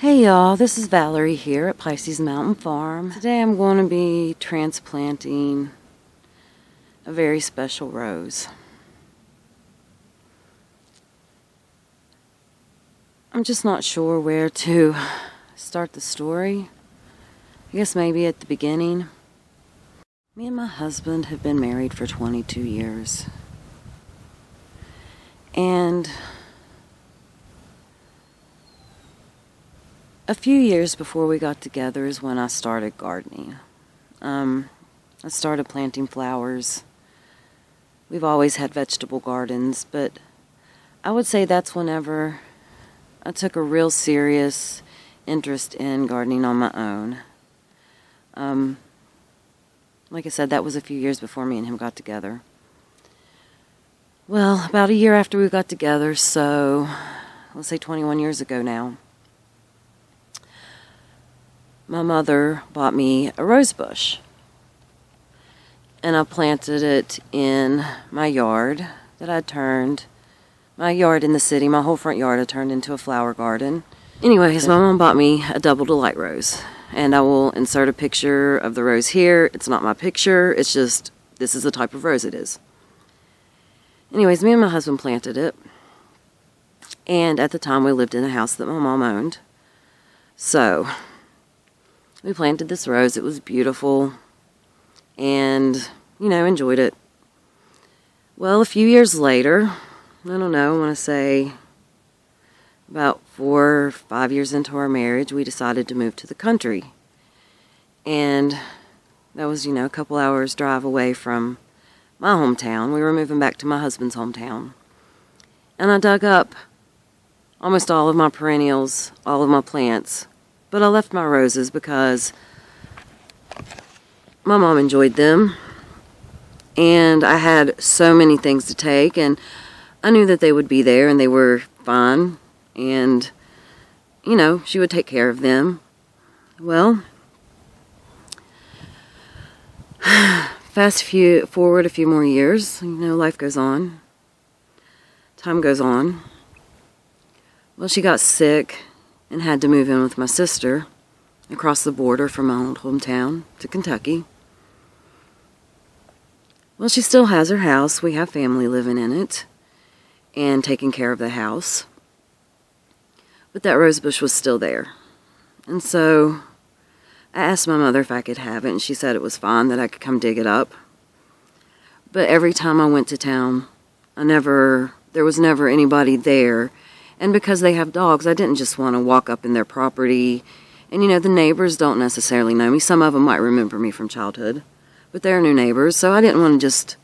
Hey y'all, this is Valerie here at Pisces Mountain Farm. Today I'm going to be transplanting a very special rose. I'm just not sure where to start the story. I guess maybe at the beginning. Me and my husband have been married for 22 years. And a few years before we got together is when I started gardening. I started planting flowers. We've always had vegetable gardens, but I would say that's whenever I took a real serious interest in gardening on my own. Like I said, that was a few years before me and him got together. Well, about a year after we got together, so let's say 21 years ago now, my mother bought me a rose bush, and I planted it in my yard that I turned, my yard in the city, my whole front yard I turned into a flower garden. Anyways, my mom bought me a double delight rose, and I will insert a picture of the rose here. It's not my picture, it's just, this is the type of rose it is. Anyways, me and my husband planted it, and at the time we lived in a house that my mom owned. So we planted this rose. It was beautiful, and, enjoyed it. Well, a few years later, I don't know, I want to say about 4 or 5 years into our marriage, we decided to move to the country. And that was, a couple hours drive away from my hometown. We were moving back to my husband's hometown. And I dug up almost all of my perennials, all of my plants, but I left my roses because my mom enjoyed them, and I had so many things to take, and I knew that they would be there, and they were fine, and, she would take care of them. Well, forward a few more years, life goes on, time goes on. Well, she got sick and had to move in with my sister across the border from my old hometown to Kentucky. Well, she still has her house. We have family living in it and taking care of the house. But that rose bush was still there. And so I asked my mother if I could have it, and she said it was fine, that I could come dig it up. But every time I went to town, there was never anybody there. And because they have dogs, I didn't just want to walk up in their property. And, the neighbors don't necessarily know me. Some of them might remember me from childhood, but they're new neighbors, so I didn't want to just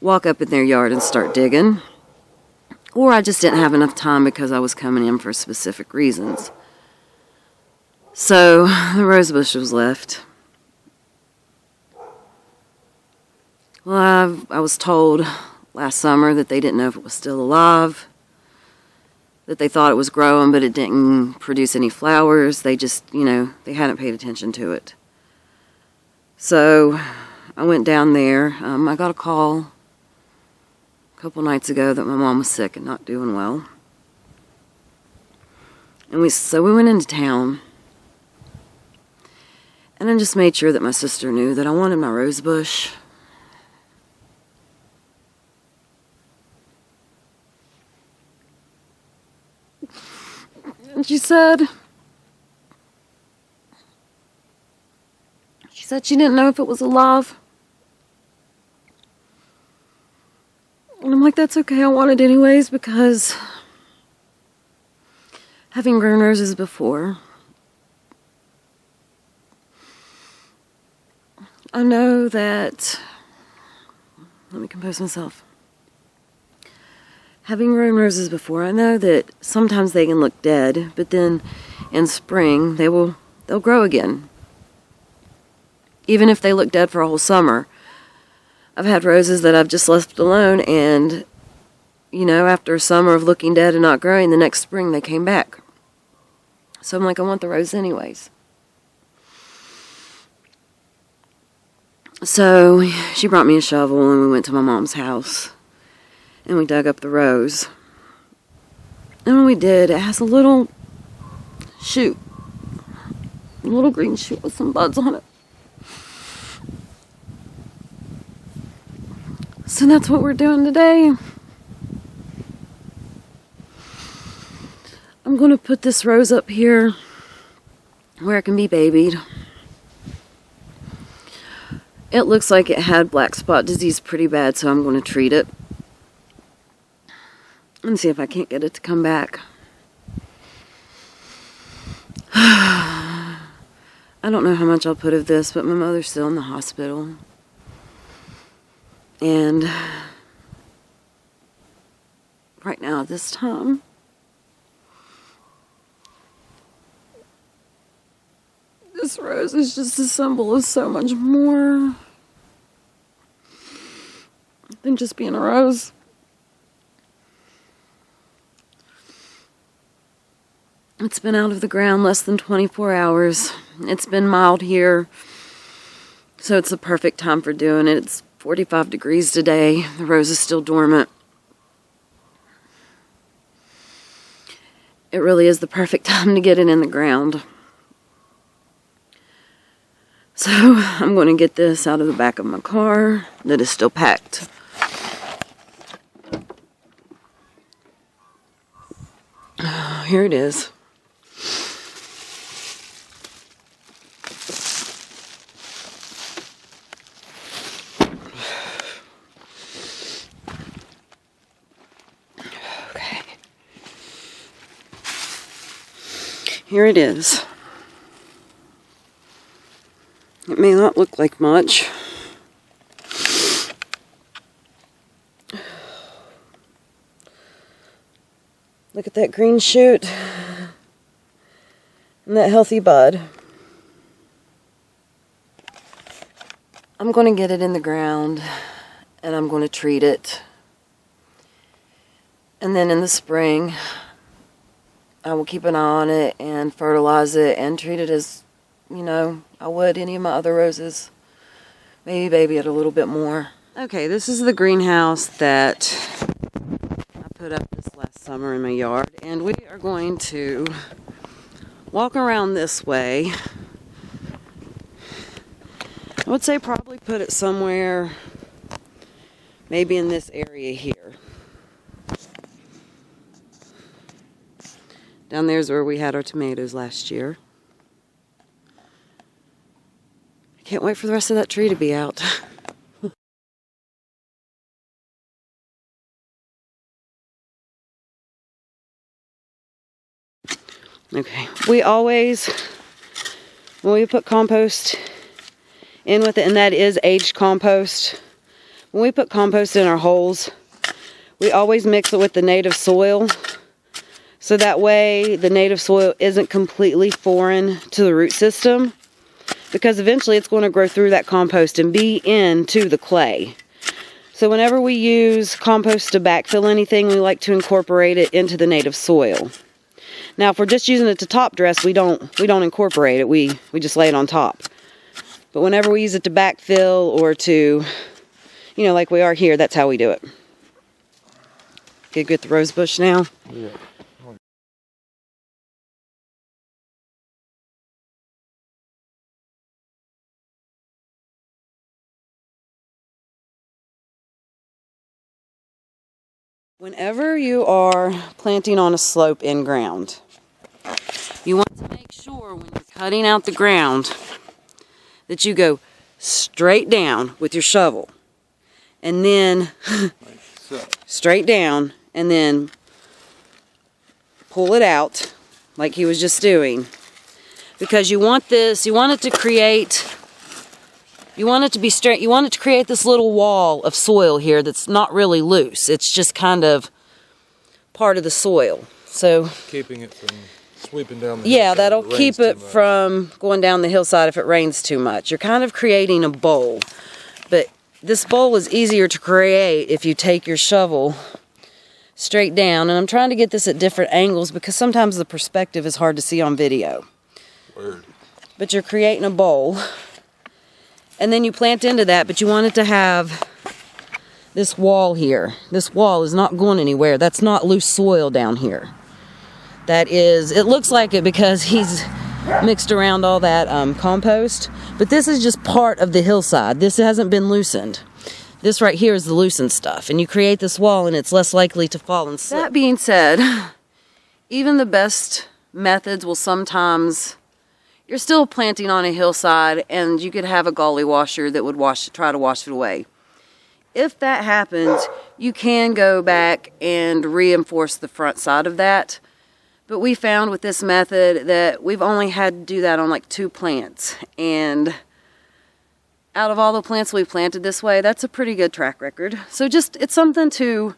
walk up in their yard and start digging. Or I just didn't have enough time because I was coming in for specific reasons. So the rosebush was left. Well, I was told last summer that they didn't know if it was still alive, that they thought it was growing, but it didn't produce any flowers. They just, they hadn't paid attention to it. So I went down there. I got a call a couple nights ago that my mom was sick and not doing well. And we went into town. And I just made sure that my sister knew that I wanted my rose bush. And she said she didn't know if it was alive. And I'm like, that's okay, I want it anyways, because having grown roses before, I know that, let me compose myself. Having grown roses before, I know that sometimes they can look dead, but then in spring they'll grow again. Even if they look dead for a whole summer. I've had roses that I've just left alone, and after a summer of looking dead and not growing, the next spring they came back. So I'm like, I want the rose anyways. So she brought me a shovel and we went to my mom's house and we dug up the rose. And when we did, it has a little shoot. A little green shoot with some buds on it. So that's what we're doing today. I'm going to put this rose up here where it can be babied. It looks like it had black spot disease pretty bad, so I'm going to treat it and see if I can't get it to come back. I don't know how much I'll put of this, but my mother's still in the hospital. And right now at this time, this rose is just a symbol of so much more than just being a rose. It's been out of the ground less than 24 hours. It's been mild here, so it's the perfect time for doing it. It's 45 degrees today. The rose is still dormant. It really is the perfect time to get it in the ground. So I'm going to get this out of the back of my car that is still packed. Here it is. Okay. Here it is. It may not look like much. Look at that green shoot and that healthy bud. I'm going to get it in the ground and I'm going to treat it. And then in the spring, I will keep an eye on it and fertilize it and treat it as, you know, I would any of my other roses. Maybe baby it a little bit more. Okay, this is the greenhouse that I put up this last summer in my yard. And we are going to walk around this way. I would say probably put it somewhere, maybe in this area here. Down there's where we had our tomatoes last year. Can't wait for the rest of that tree to be out. Okay, we always, when we put compost in with it, and that is aged compost, when we put compost in our holes, we always mix it with the native soil, so that way the native soil isn't completely foreign to the root system. Because eventually it's going to grow through that compost and be into the clay. So whenever we use compost to backfill anything, we like to incorporate it into the native soil. Now, if we're just using it to top dress, we don't incorporate it. We just lay it on top. But whenever we use it to backfill or to, you know, like we are here, that's how we do it. Get good with the rose bush now? Yeah. Whenever you are planting on a slope in ground, you want to make sure when you're cutting out the ground that you go straight down with your shovel and then straight down and then pull it out like he was just doing, because you want this, you want it to create, you want it to be straight, you want it to create this little wall of soil here that's not really loose. It's just kind of part of the soil. So keeping it from sweeping down the yeah, hillside that'll keep it from going down the hillside if it rains too much. You're kind of creating a bowl. But this bowl is easier to create if you take your shovel straight down. And I'm trying to get this at different angles because sometimes the perspective is hard to see on video. Word. But you're creating a bowl. And then you plant into that, but you want it to have this wall here. This wall is not going anywhere. That's not loose soil down here. that is, it looks like it because he's mixed around all that compost, but this is just part of the hillside. This hasn't been loosened. This right here is the loosened stuff, and you create this wall and it's less likely to fall and slip. That being said, even the best methods will sometimes, you're still planting on a hillside and you could have a gully washer that would try to wash it away. If that happens, you can go back and reinforce the front side of that. But we found with this method that we've only had to do that on like 2 plants. And out of all the plants we've planted this way, that's a pretty good track record. So it's something to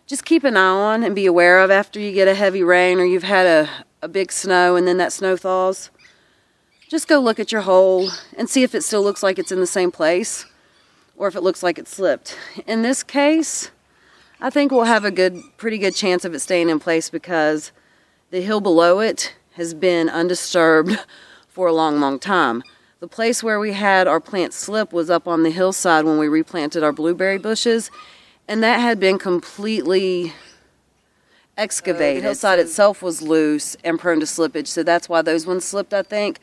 just keep an eye on and be aware of after you get a heavy rain or you've had a big snow and then that snow thaws. Just go look at your hole and see if it still looks like it's in the same place or if it looks like it slipped. In this case, I think we'll have a pretty good chance of it staying in place because the hill below it has been undisturbed for a long, long time. The place where we had our plant slip was up on the hillside when we replanted our blueberry bushes, and that had been completely excavated. The hillside itself was loose and prone to slippage, so that's why those ones slipped, I think.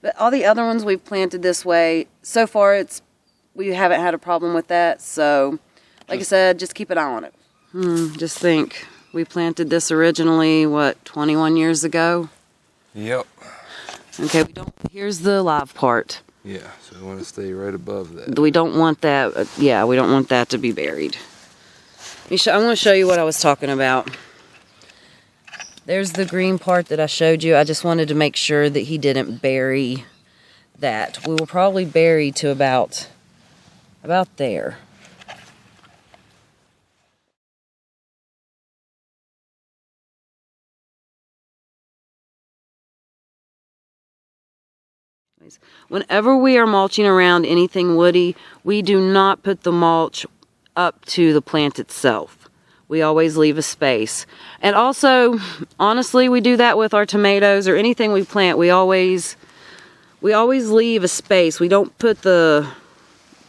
But all the other ones we've planted this way, so far we haven't had a problem with that, so like I said, just keep an eye on it. Just think, we planted this originally, 21 years ago? Yep. Okay, here's the live part. Yeah, so we want to stay right above that. We don't want that, we don't want that to be buried. I want to show you what I was talking about. There's the green part that I showed you. I just wanted to make sure that he didn't bury that. We will probably bury to about there. Whenever we are mulching around anything woody, we do not put the mulch up to the plant itself. We always leave a space. And also, honestly, we do that with our tomatoes or anything we plant. We always leave a space. We don't put the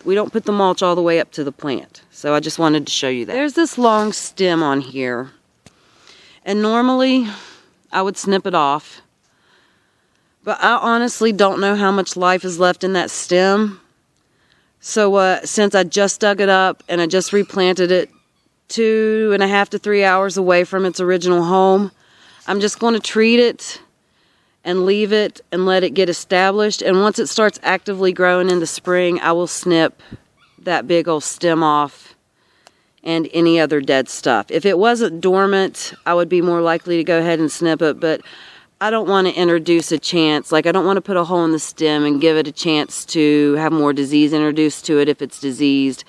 mulch all the way up to the plant. So I just wanted to show you that. There's this long stem on here. And normally, I would snip it off. But I honestly don't know how much life is left in that stem. So since I just dug it up and I just replanted it 2.5 to 3 hours away from its original home, I'm just going to treat it and leave it and let it get established. And once it starts actively growing in the spring, I will snip that big old stem off and any other dead stuff. If it wasn't dormant, I would be more likely to go ahead and snip it, but I don't want to introduce a chance, I don't want to put a hole in the stem and give it a chance to have more disease introduced to it if it's diseased.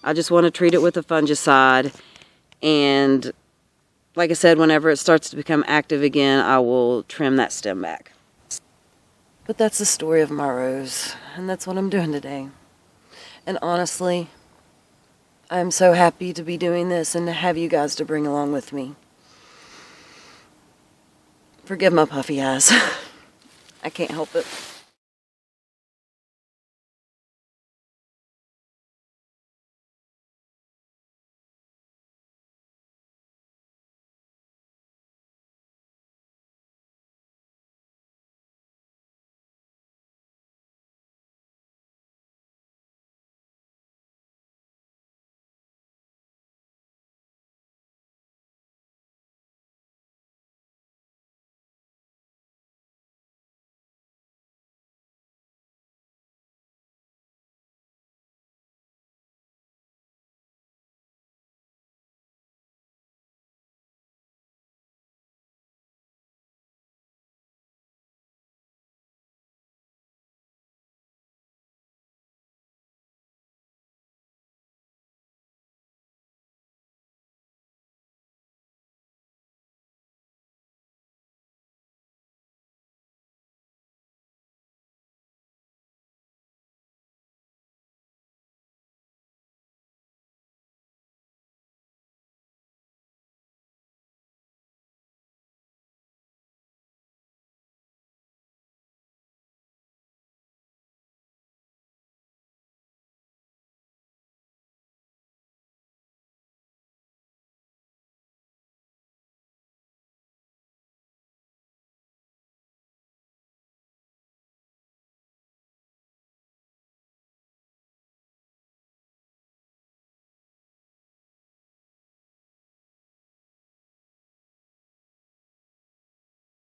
I just want to treat it with a fungicide, and like I said, whenever it starts to become active again, I will trim that stem back. But that's the story of my rose, and that's what I'm doing today. And honestly, I'm so happy to be doing this and to have you guys to bring along with me. Forgive my puffy eyes. I can't help it.